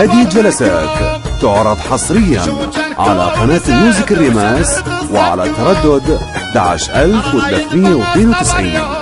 هذه الجلسات تعرض حصريا على قناة ميوزك الريماس وعلى تردد 11392.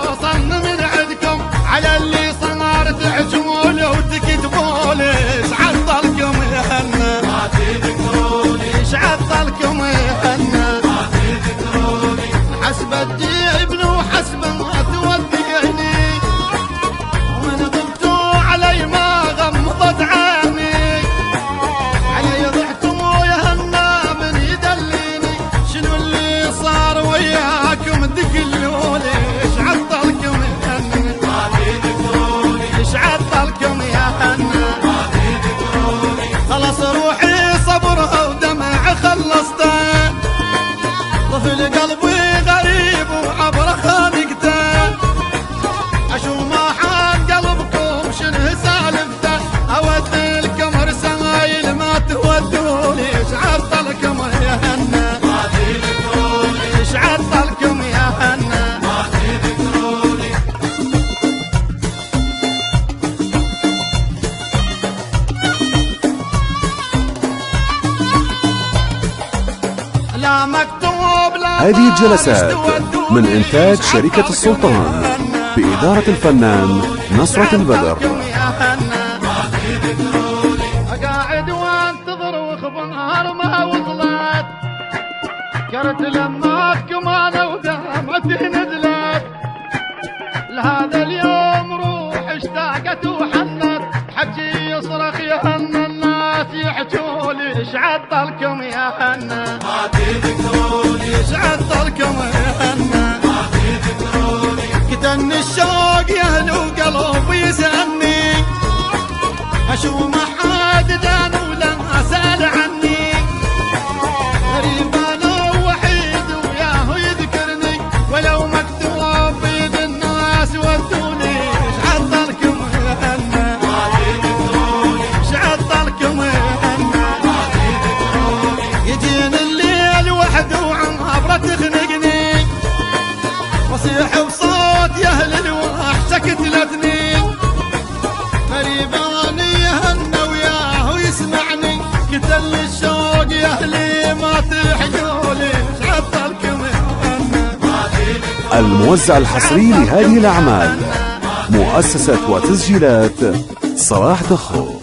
هذه الجلسات من إنتاج شركة السلطان بإدارة الفنان نصرة البدر. قاعد وانتظر وخبر ما وصلت كرت لما كمان ودمعتي نزلت لهذا اليوم روح اشتاقت وحنت حجي يصرخ يا هن الناس يحجولي ايش عطلكم يا هن ايش عطلكم يا هن كتن الشوق يهل وقلبي يسألني اشوف ما حد دان ولا سأل عني غريب انا وحيد وياه يذكرني ولو مكتوب بيد الناس ودوني ايش عطلكم يا هن ايش عطلكم يا هن يجيني الليل وحده وعمره تخنقني وصيح بصوت يا اهل الوحشه كتلتني غريباني يهنى وياه يسمعني قتل الشوق يا اهلي ما تحجولي ايش عطلكم يا الموزع الحصري لهذه الأعمال مؤسسة وتسجيلات صلاح دخو.